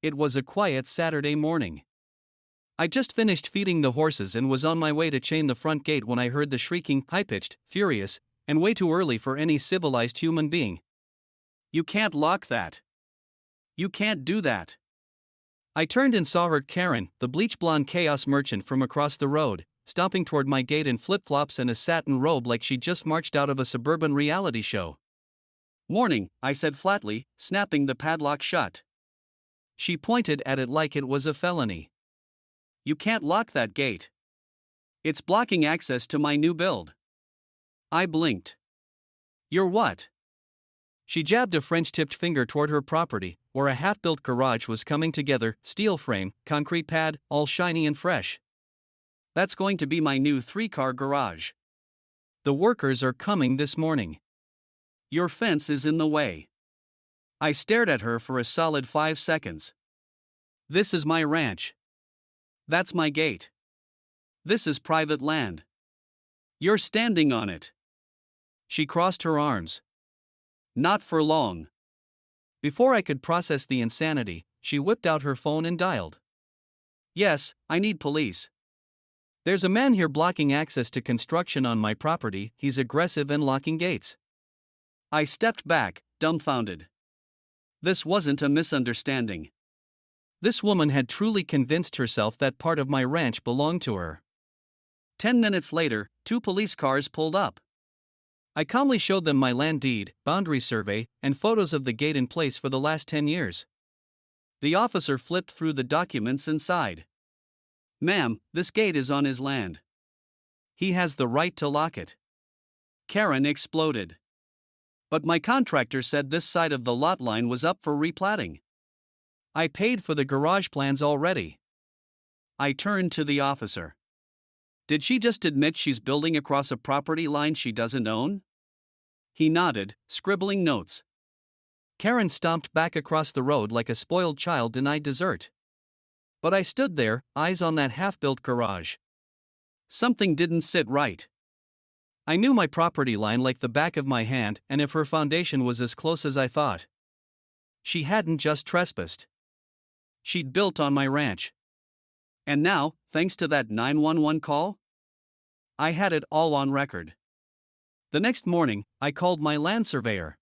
It was a quiet Saturday morning. I just finished feeding the horses and was on my way to chain the front gate when I heard the shrieking, high-pitched, furious, and way too early for any civilized human being. "You can't lock that. You can't do that." I turned and saw her, Karen, the bleach-blonde chaos merchant from across the road, stomping toward my gate in flip-flops and a satin robe like she'd just marched out of a suburban reality show. "Morning," I said flatly, snapping the padlock shut. She pointed at it like it was a felony. "You can't lock that gate. It's blocking access to my new build." I blinked. "You're what?" She jabbed a French-tipped finger toward her property, where a half-built garage was coming together, steel frame, concrete pad, all shiny and fresh. "That's going to be my new 3-car garage. The workers are coming this morning. Your fence is in the way." I stared at her for a solid 5 seconds. "This is my ranch. That's my gate. This is private land. You're standing on it." She crossed her arms. "Not for long." Before I could process the insanity, she whipped out her phone and dialed. "Yes, I need police. There's a man here blocking access to construction on my property. He's aggressive and locking gates." I stepped back, dumbfounded. This wasn't a misunderstanding. This woman had truly convinced herself that part of my ranch belonged to her. 10 minutes later, 2 police cars pulled up. I calmly showed them my land deed, boundary survey, and photos of the gate in place for the last 10 years. The officer flipped through the documents and sighed. "Ma'am, this gate is on his land. He has the right to lock it." Karen exploded. "But my contractor said this side of the lot line was up for replatting. I paid for the garage plans already." I turned to the officer. "Did she just admit she's building across a property line she doesn't own?" He nodded, scribbling notes. Karen stomped back across the road like a spoiled child denied dessert. But I stood there, eyes on that half-built garage. Something didn't sit right. I knew my property line like the back of my hand, and if her foundation was as close as I thought. She hadn't just trespassed. She'd built on my ranch. And now, thanks to that 911 call, I had it all on record. The next morning, I called my land surveyor.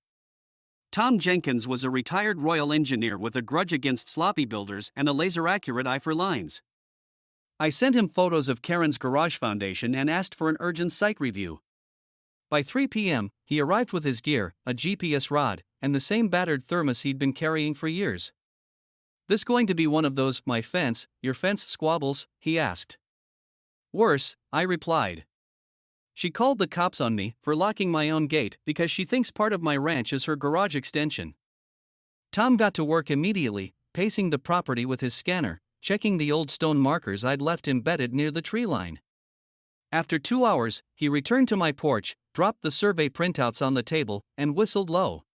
Tom Jenkins was a retired Royal Engineer with a grudge against sloppy builders and a laser-accurate eye for lines. I sent him photos of Karen's garage foundation and asked for an urgent site review. By 3 p.m., he arrived with his gear, a GPS rod, and the same battered thermos he'd been carrying for years. "This going to be one of those, your fence squabbles?" he asked. "Worse," I replied. "She called the cops on me for locking my own gate because she thinks part of my ranch is her garage extension." Tom got to work immediately, pacing the property with his scanner, checking the old stone markers I'd left embedded near the tree line. After 2 hours, he returned to my porch, dropped the survey printouts on the table, and whistled low.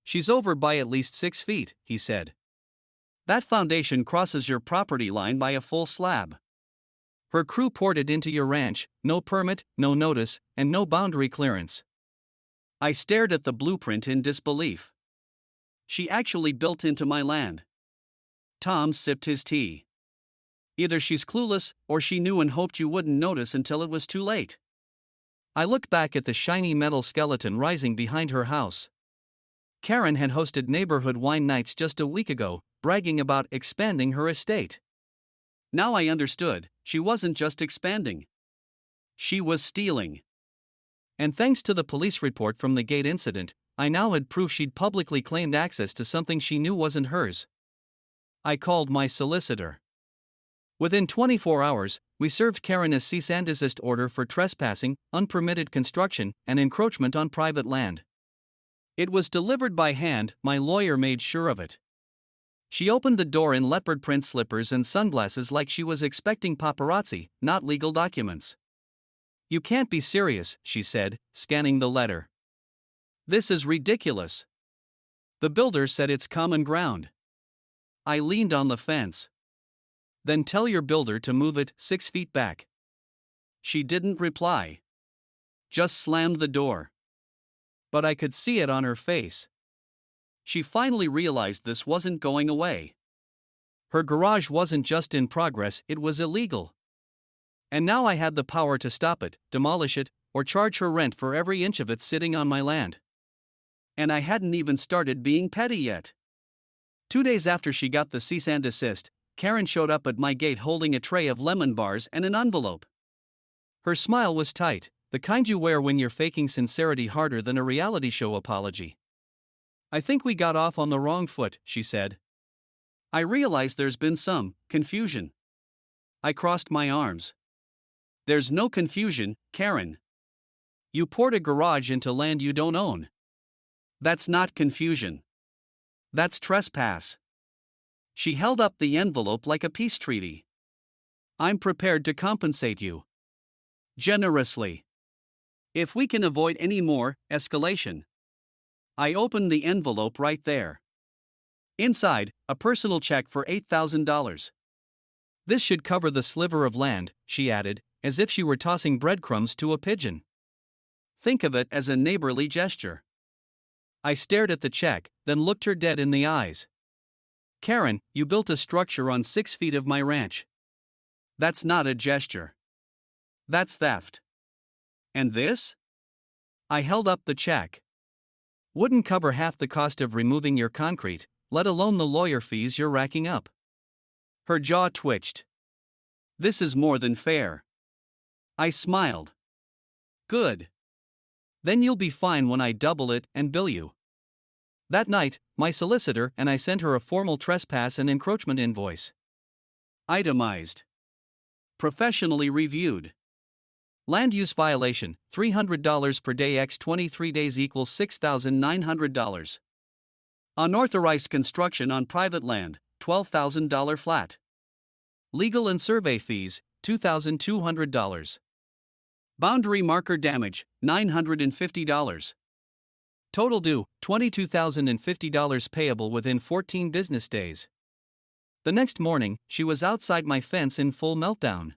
"She's over by at least 6 feet, he said. "That foundation crosses your property line by a full slab. Her crew poured it into your ranch, no permit, no notice, and no boundary clearance." I stared at the blueprint in disbelief. She actually built into my land. Tom sipped his tea. "Either she's clueless, or she knew and hoped you wouldn't notice until it was too late." I looked back at the shiny metal skeleton rising behind her house. Karen had hosted neighborhood wine nights just a week ago, bragging about expanding her estate. Now I understood, she wasn't just expanding. She was stealing. And thanks to the police report from the gate incident, I now had proof she'd publicly claimed access to something she knew wasn't hers. I called my solicitor. Within 24 hours, we served Karen a cease and desist order for trespassing, unpermitted construction, and encroachment on private land. It was delivered by hand, my lawyer made sure of it. She opened the door in leopard print slippers and sunglasses like she was expecting paparazzi, not legal documents. "You can't be serious," she said, scanning the letter. "This is ridiculous. The builder said it's common ground." I leaned on the fence. "Then tell your builder to move it 6 feet back." She didn't reply. Just slammed the door. But I could see it on her face. She finally realized this wasn't going away. Her garage wasn't just in progress, it was illegal. And now I had the power to stop it, demolish it, or charge her rent for every inch of it sitting on my land. And I hadn't even started being petty yet. 2 days after she got the cease and desist, Karen showed up at my gate holding a tray of lemon bars and an envelope. Her smile was tight, the kind you wear when you're faking sincerity harder than a reality show apology. "I think we got off on the wrong foot," she said. "I realize there's been some confusion." I crossed my arms. "There's no confusion, Karen. You poured a garage into land you don't own. That's not confusion. That's trespass." She held up the envelope like a peace treaty. "I'm prepared to compensate you. Generously. If we can avoid any more escalation." I opened the envelope right there. Inside, a personal check for $8,000. "This should cover the sliver of land," she added, as if she were tossing breadcrumbs to a pigeon. "Think of it as a neighborly gesture." I stared at the check, then looked her dead in the eyes. "Karen, you built a structure on 6 feet of my ranch. That's not a gesture. That's theft. And this?" I held up the check. "Wouldn't cover half the cost of removing your concrete, let alone the lawyer fees you're racking up." Her jaw twitched. "This is more than fair." I smiled. "Good. Then you'll be fine when I double it and bill you." That night, my solicitor and I sent her a formal trespass and encroachment invoice. Itemized. Professionally reviewed. Land use violation, $300 per day x 23 days equals $6,900. Unauthorized construction on private land, $12,000 flat. Legal and survey fees, $2,200. Boundary marker damage, $950. Total due, $22,050 payable within 14 business days. The next morning, she was outside my fence in full meltdown.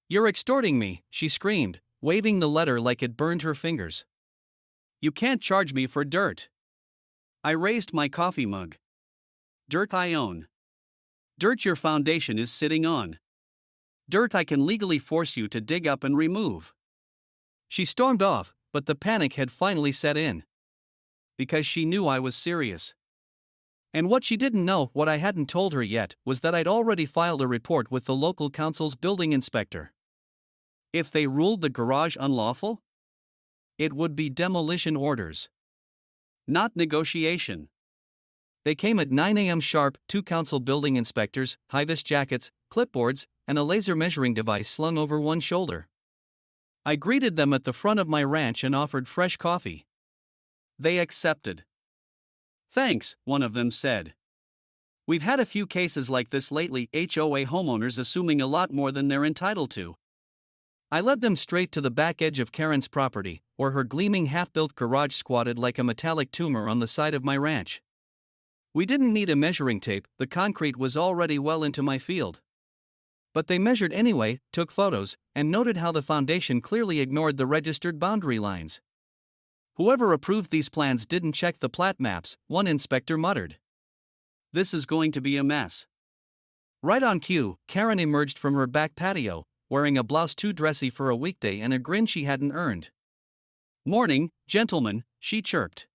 "You're extorting me," she screamed, waving the letter like it burned her fingers. "You can't charge me for dirt." I raised my coffee mug. "Dirt I own. Dirt your foundation is sitting on. Dirt I can legally force you to dig up and remove." She stormed off, but the panic had finally set in. Because she knew I was serious. And what she didn't know, what I hadn't told her yet, was that I'd already filed a report with the local council's building inspector. If they ruled the garage unlawful, it would be demolition orders. Not negotiation. They came at 9 a.m. sharp, 2 council building inspectors, high-vis jackets, clipboards, and a laser measuring device slung over one shoulder. I greeted them at the front of my ranch and offered fresh coffee. They accepted. "Thanks," one of them said. "We've had a few cases like this lately, HOA homeowners assuming a lot more than they're entitled to." I led them straight to the back edge of Karen's property, where her gleaming half-built garage squatted like a metallic tumor on the side of my ranch. We didn't need a measuring tape, the concrete was already well into my field. But they measured anyway, took photos, and noted how the foundation clearly ignored the registered boundary lines. "Whoever approved these plans didn't check the plat maps," one inspector muttered. "This is going to be a mess." Right on cue, Karen emerged from her back patio, wearing a blouse too dressy for a weekday and a grin she hadn't earned. "Morning, gentlemen," she chirped.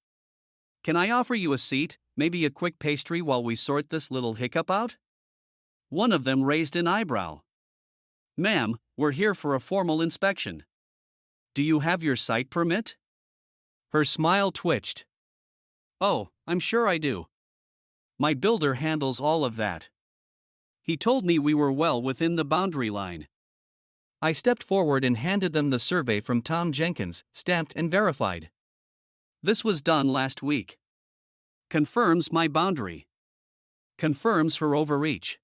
"Can I offer you a seat, maybe a quick pastry while we sort this little hiccup out?" One of them raised an eyebrow. "Ma'am, we're here for a formal inspection. Do you have your site permit?" Her smile twitched. "Oh, I'm sure I do. My builder handles all of that. He told me we were well within the boundary line." I stepped forward and handed them the survey from Tom Jenkins, stamped and verified. "This was done last week. Confirms my boundary. Confirms her overreach."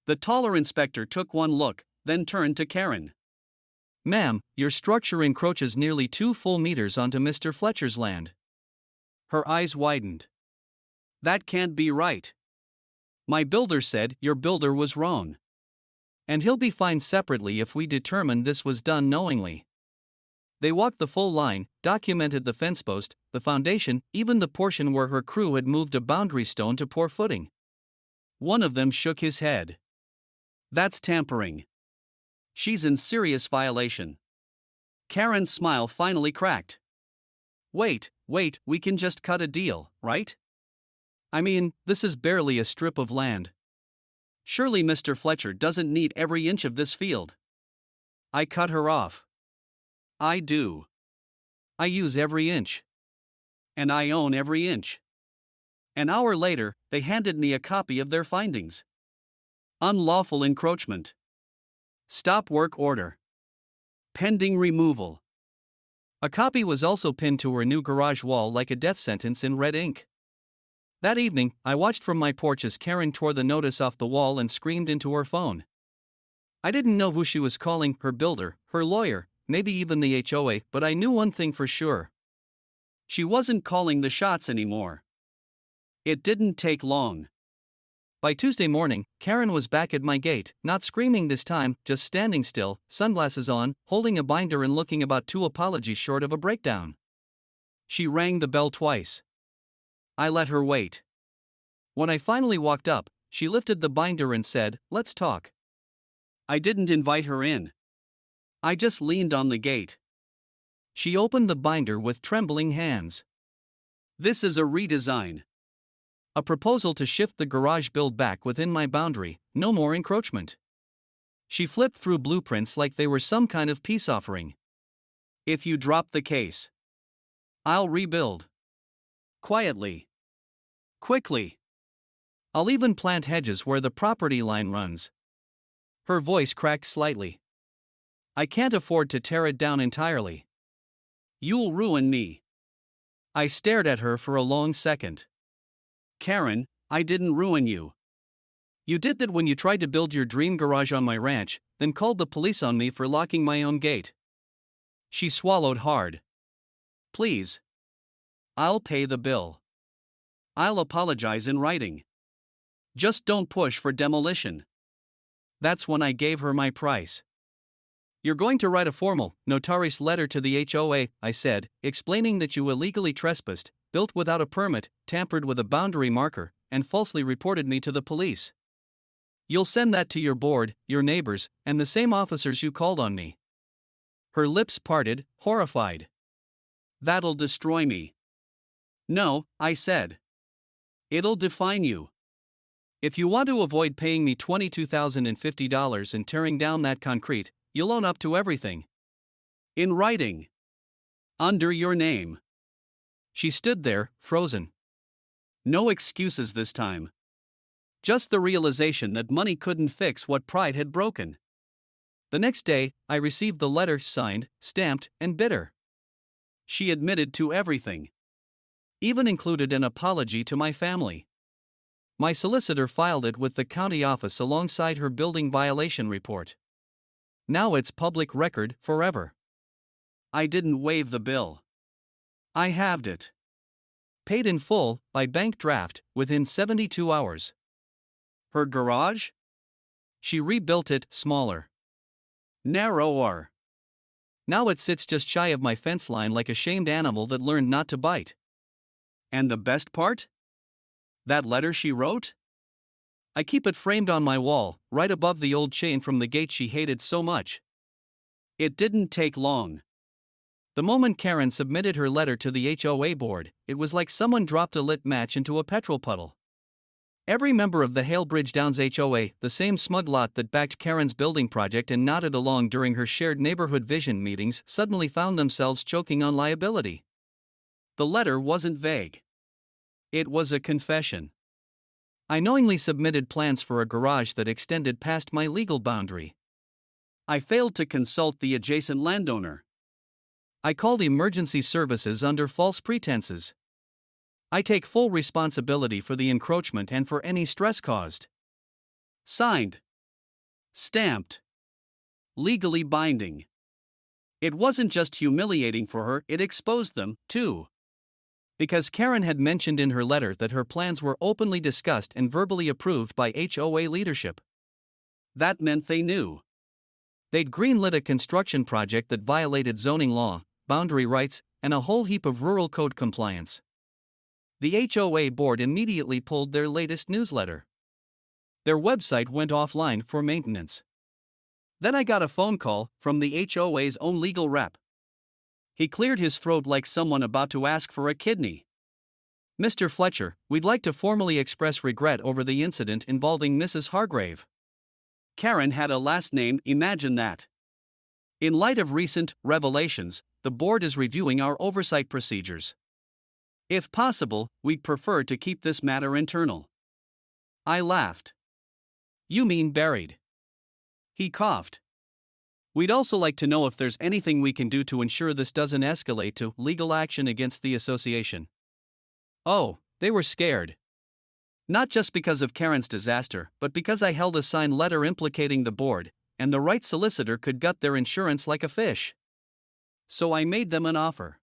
The taller inspector took one look, then turned to Karen. "Ma'am, your structure encroaches nearly 2 full meters onto Mr. Fletcher's land." Her eyes widened. "That can't be right. My builder said your builder was wrong. And he'll be fined separately if we determine this was done knowingly." They walked the full line, documented the fence post, the foundation, even the portion where her crew had moved a boundary stone to pour footing. One of them shook his head. That's tampering. She's in serious violation. Karen's smile finally cracked. Wait, we can just cut a deal, right? I mean, this is barely a strip of land. Surely Mr. Fletcher doesn't need every inch of this field. I cut her off. I do. I use every inch. And I own every inch. An hour later, they handed me a copy of their findings. Unlawful encroachment. Stop work order. Pending removal. A copy was also pinned to her new garage wall like a death sentence in red ink. That evening, I watched from my porch as Karen tore the notice off the wall and screamed into her phone. I didn't know who she was calling, her builder, her lawyer, maybe even the HOA, but I knew one thing for sure. She wasn't calling the shots anymore. It didn't take long. By Tuesday morning, Karen was back at my gate, not screaming this time, just standing still, sunglasses on, holding a binder and looking about 2 apologies short of a breakdown. She rang the bell twice. I let her wait. When I finally walked up, she lifted the binder and said, "Let's talk." I didn't invite her in. I just leaned on the gate. She opened the binder with trembling hands. This is a redesign. A proposal to shift the garage build back within my boundary, no more encroachment. She flipped through blueprints like they were some kind of peace offering. If you drop the case, I'll rebuild. Quietly. Quickly. I'll even plant hedges where the property line runs. Her voice cracked slightly. I can't afford to tear it down entirely. You'll ruin me. I stared at her for a long second. Karen, I didn't ruin you. You did that when you tried to build your dream garage on my ranch, then called the police on me for locking my own gate. She swallowed hard. Please. I'll pay the bill. I'll apologize in writing. Just don't push for demolition. That's when I gave her my price. You're going to write a formal, notarious letter to the HOA, I said, explaining that you illegally trespassed, built without a permit, tampered with a boundary marker, and falsely reported me to the police. You'll send that to your board, your neighbors, and the same officers you called on me. Her lips parted, horrified. That'll destroy me. No, I said. It'll define you. If you want to avoid paying me $22,050 and tearing down that concrete, you'll own up to everything. In writing. Under your name. She stood there, frozen. No excuses this time. Just the realization that money couldn't fix what pride had broken. The next day, I received the letter signed, stamped, and bitter. She admitted to everything. Even included an apology to my family. My solicitor filed it with the county office alongside her building violation report. Now it's public record forever. I didn't waive the bill. I halved it. Paid in full, by bank draft, within 72 hours. Her garage? She rebuilt it smaller. Narrower. Now it sits just shy of my fence line like a shamed animal that learned not to bite. And the best part? That letter she wrote? I keep it framed on my wall, right above the old chain from the gate she hated so much. It didn't take long. The moment Karen submitted her letter to the HOA board, it was like someone dropped a lit match into a petrol puddle. Every member of the Halebridge Downs HOA, the same smug lot that backed Karen's building project and nodded along during her shared neighborhood vision meetings, suddenly found themselves choking on liability. The letter wasn't vague. It was a confession. I knowingly submitted plans for a garage that extended past my legal boundary. I failed to consult the adjacent landowner. I called emergency services under false pretenses. I take full responsibility for the encroachment and for any stress caused. Signed. Stamped. Legally binding. It wasn't just humiliating for her, it exposed them, too. Because Karen had mentioned in her letter that her plans were openly discussed and verbally approved by HOA leadership. That meant they knew. They'd greenlit a construction project that violated zoning law, boundary rights, and a whole heap of rural code compliance. The HOA board immediately pulled their latest newsletter. Their website went offline for maintenance. Then I got a phone call from the HOA's own legal rep. He cleared his throat like someone about to ask for a kidney. "Mr. Fletcher, we'd like to formally express regret over the incident involving Mrs. Hargrave." Karen had a last name, imagine that. "In light of recent revelations, the board is reviewing our oversight procedures. If possible, we'd prefer to keep this matter internal." I laughed. "You mean buried?" He coughed. "We'd also like to know if there's anything we can do to ensure this doesn't escalate to legal action against the association." Oh, they were scared. Not just because of Karen's disaster, but because I held a signed letter implicating the board, and the right solicitor could gut their insurance like a fish. So I made them an offer.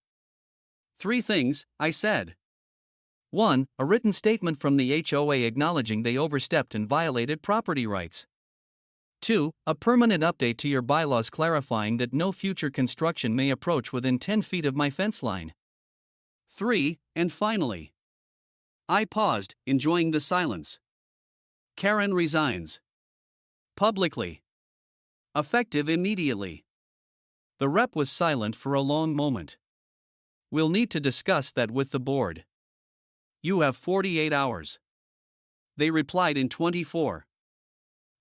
3 things, I said. 1. A written statement from the HOA acknowledging they overstepped and violated property rights. 2. A permanent update to your bylaws clarifying that no future construction may approach within 10 feet of my fence line. 3. And finally. I paused, enjoying the silence. Karen resigns. Publicly. Effective immediately. The rep was silent for a long moment. "We'll need to discuss that with the board. You have 48 hours. They replied in 24.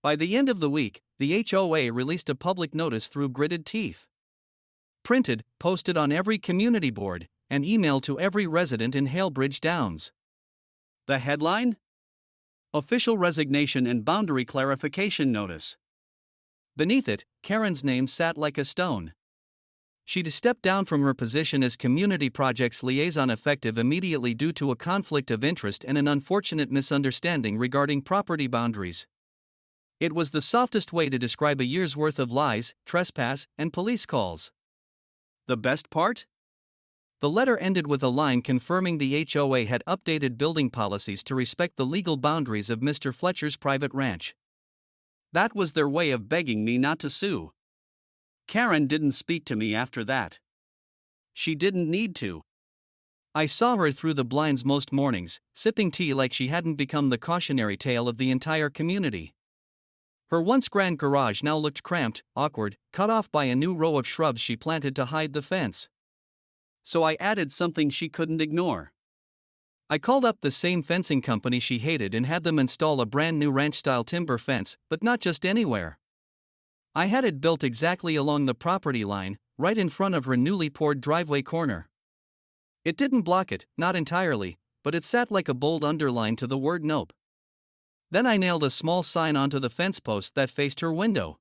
By the end of the week, the HOA released a public notice through gritted teeth. Printed, posted on every community board, and emailed to every resident in Halebridge Downs. The headline? Official Resignation and Boundary Clarification Notice. Beneath it, Karen's name sat like a stone. She'd stepped down from her position as Community Projects Liaison effective immediately due to a conflict of interest and an unfortunate misunderstanding regarding property boundaries. It was the softest way to describe a year's worth of lies, trespass, and police calls. The best part? The letter ended with a line confirming the HOA had updated building policies to respect the legal boundaries of Mr. Fletcher's private ranch. That was their way of begging me not to sue. Karen didn't speak to me after that. She didn't need to. I saw her through the blinds most mornings, sipping tea like she hadn't become the cautionary tale of the entire community. Her once grand garage now looked cramped, awkward, cut off by a new row of shrubs she planted to hide the fence. So I added something she couldn't ignore. I called up the same fencing company she hated and had them install a brand new ranch-style timber fence, but not just anywhere. I had it built exactly along the property line, right in front of her newly poured driveway corner. It didn't block it, not entirely, but it sat like a bold underline to the word nope. Then I nailed a small sign onto the fence post that faced her window.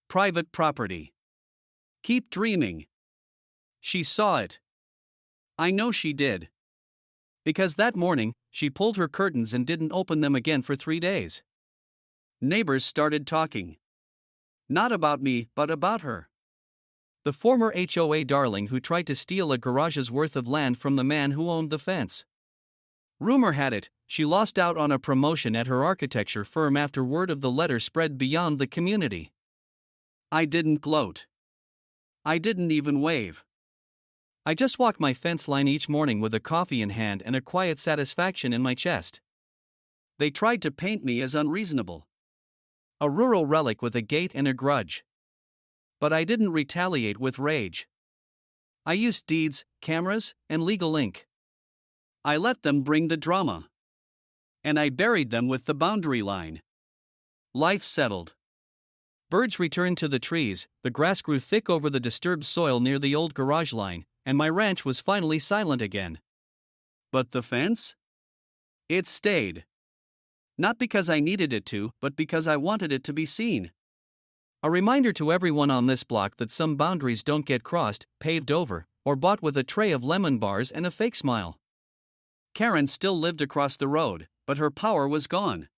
Private property. Keep dreaming. She saw it. I know she did. Because that morning, she pulled her curtains and didn't open them again for 3 days. Neighbors started talking. Not about me, but about her. The former HOA darling who tried to steal a garage's worth of land from the man who owned the fence. Rumor had it, she lost out on a promotion at her architecture firm after word of the letter spread beyond the community. I didn't gloat. I didn't even wave. I just walked my fence line each morning with a coffee in hand and a quiet satisfaction in my chest. They tried to paint me as unreasonable. A rural relic with a gate and a grudge. But I didn't retaliate with rage. I used deeds, cameras, and legal ink. I let them bring the drama. And I buried them with the boundary line. Life settled. Birds returned to the trees, the grass grew thick over the disturbed soil near the old garage line, and my ranch was finally silent again. But the fence? It stayed. Not because I needed it to, but because I wanted it to be seen. A reminder to everyone on this block that some boundaries don't get crossed, paved over, or bought with a tray of lemon bars and a fake smile. Karen still lived across the road, but her power was gone.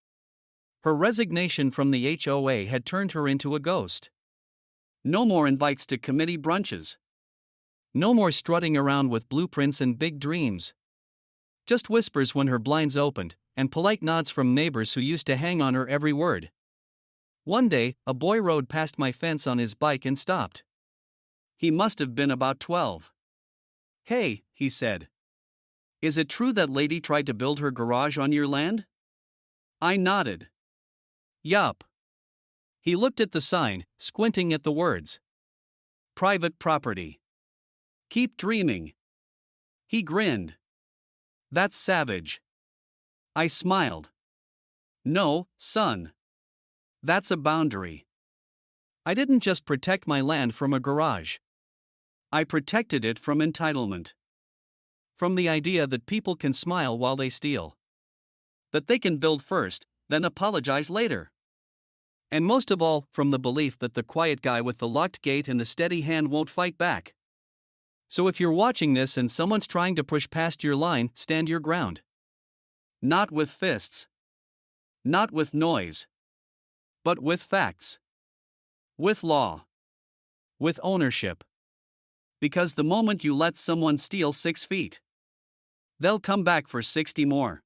Her resignation from the HOA had turned her into a ghost. No more invites to committee brunches. No more strutting around with blueprints and big dreams. Just whispers when her blinds opened, and polite nods from neighbors who used to hang on her every word. One day, a boy rode past my fence on his bike and stopped. He must have been about 12. "Hey," he said. "Is it true that lady tried to build her garage on your land?" I nodded. Yup. He looked at the sign, squinting at the words. Private property. Keep dreaming. He grinned. That's savage. I smiled. No, son. That's a boundary. I didn't just protect my land from a garage. I protected it from entitlement. From the idea that people can smile while they steal. That they can build first, then apologize later. And most of all, from the belief that the quiet guy with the locked gate and the steady hand won't fight back. So if you're watching this and someone's trying to push past your line, stand your ground. Not with fists. Not with noise. But with facts. With law. With ownership. Because the moment you let someone steal 6 feet, they'll come back for 60 more.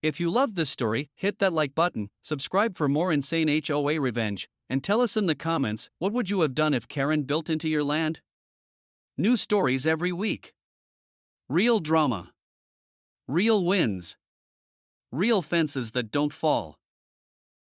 If you loved this story, hit that like button, subscribe for more insane HOA revenge, and tell us in the comments, what would you have done if Karen built into your land? New stories every week. Real drama. Real wins. Real fences that don't fall.